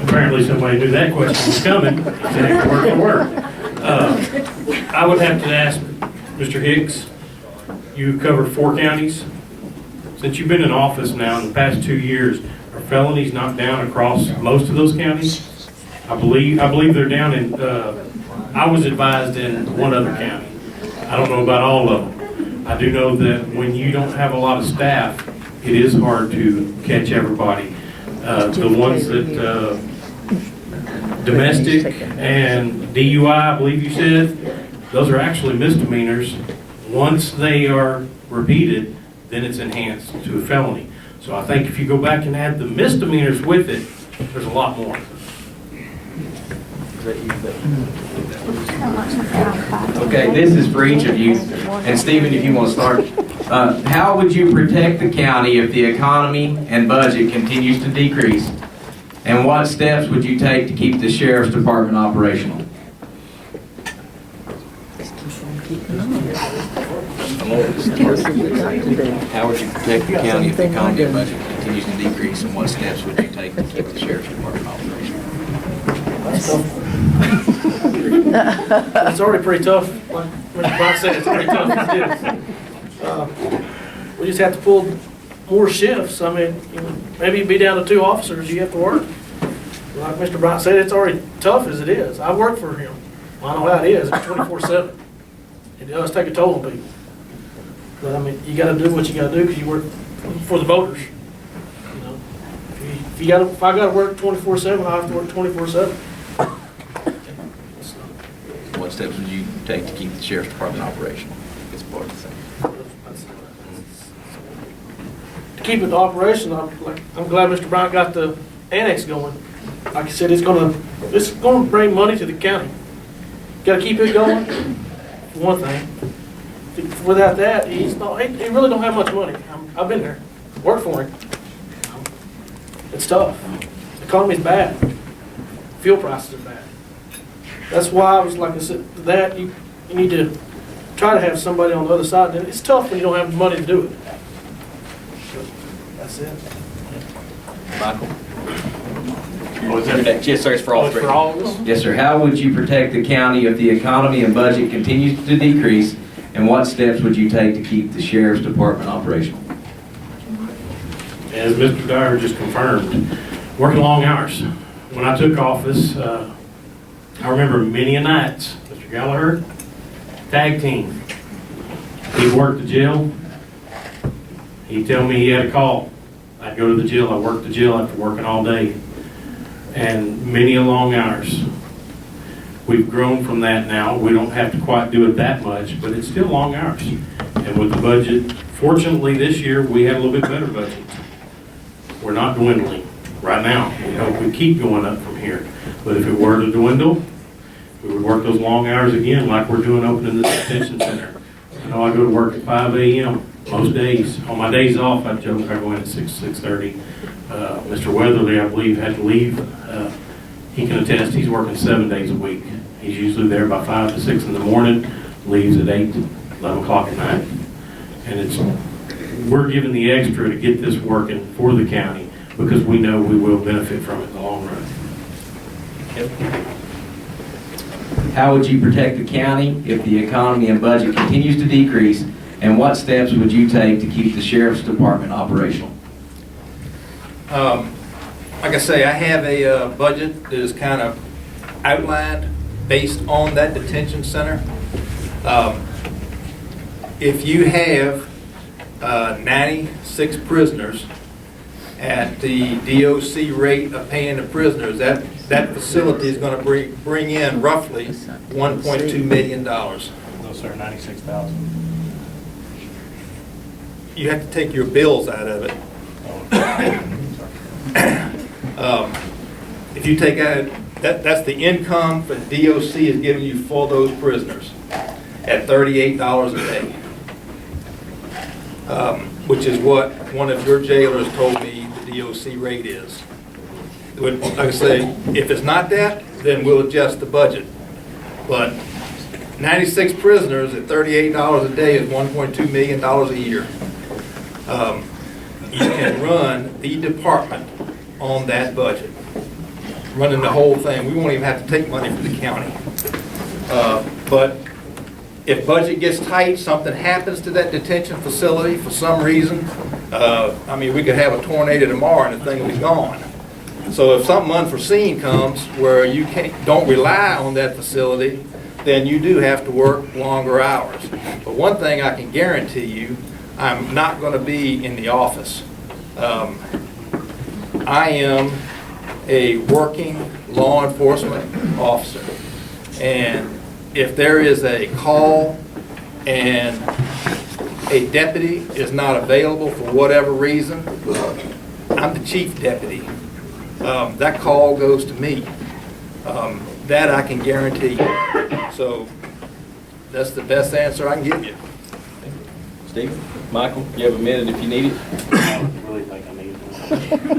Apparently somebody knew that question was coming. Word for word. I would have to ask Mr. Hicks, you cover 4 counties. Since you've been in office now in the past 2 years, are felonies knocked down across most of those counties? I believe they're down in, I was advised in one other county. I don't know about all of them. I do know that when you don't have a lot of staff, it is hard to catch everybody. The ones that, domestic and DUI, I believe you said, those are actually misdemeanors. Once they are repeated, then it's enhanced to a felony. So I think if you go back and add the misdemeanors with it, there's a lot more. Okay, this is for each of you. And Stephen, if you want to start. How would you protect the county if the economy and budget continues to decrease? And what steps would you take to keep the Sheriff's Department operational? How would you protect the county if the economy and budget continues to decrease? And what steps would you take to keep the Sheriff's Department operational? It's already pretty tough. Like Mr. Brown said, it's pretty tough as it is. We just have to pull more shifts. I mean, maybe be down to 2 officers you have to work. Like Mr. Brown said, it's already tough as it is. I work for him. I know how it is. It's 24/7. It does take a toll on people. But I mean, you got to do what you got to do because you work for the voters. You know, if I got to work 24/7, I have to work 24/7. What steps would you take to keep the Sheriff's Department operational? It's part of the same. To keep it operational, I'm glad Mr. Bryant got the annex going. Like I said, it's gonna bring money to the county. Got to keep it going. For one thing. Without that, he really don't have much money. I've been there, worked for him. It's tough. The economy's bad. Fuel prices are bad. That's why I was like I said, that you need to try to have somebody on the other side. And it's tough when you don't have the money to do it. But that's it. Michael? Oh, is that next? Yes, sir. It's for all three. For all of us? Yes, sir. How would you protect the county if the economy and budget continues to decrease? And what steps would you take to keep the Sheriff's Department operational? As Mr. Dyer just confirmed, working long hours. When I took office, I remember many a nights, Mr. Gallagher, tag team. He'd work the jail. He'd tell me he had a call. I'd go to the jail. I worked the jail after working all day. And many a long hours. We've grown from that now. We don't have to quite do it that much, but it's still long hours. And with the budget, fortunately this year, we had a little bit better budget. We're not dwindling right now. We hope we keep going up from here. But if it were to dwindle, we would work those long hours again like we're doing opening the detention center. I know I go to work at 5 a.m. most days. On my days off, I joke I go in at 6:30. Mr. Weatherly, I believe, had to leave. He can attest he's working 7 days a week. He's usually there by 5 to 6 in the morning, leaves at 8, 11 o'clock at night. And we're giving the extra to get this working for the county because we know we will benefit from it in the long run. How would you protect the county if the economy and budget continues to decrease? And what steps would you take to keep the Sheriff's Department operational? Like I say, I have a budget that is kind of outlined based on that detention center. If you have 96 prisoners at the DOC rate of paying the prisoners, that facility is going to bring in roughly $1.2 million. No, sir, 96,000. You have to take your bills out of it. If you take out, that's the income that DOC is giving you for those prisoners at $38 a day, which is what one of your jailers told me the DOC rate is. Like I say, if it's not that, then we'll adjust the budget. But 96 prisoners at $38 a day is $1.2 million a year. You can run the department on that budget, running the whole thing. We won't even have to take money from the county. But if budget gets tight, something happens to that detention facility for some reason, I mean, we could have a tornado tomorrow and the thing will be gone. So if something unforeseen comes where you don't rely on that facility, then you do have to work longer hours. But one thing I can guarantee you, I'm not going to be in the office. I am a working law enforcement officer. And if there is a call and a deputy is not available for whatever reason, I'm the chief deputy. That call goes to me. That I can guarantee you. So that's the best answer I can give you. Steve, Michael, you have a minute if you need it. I don't really think I need it.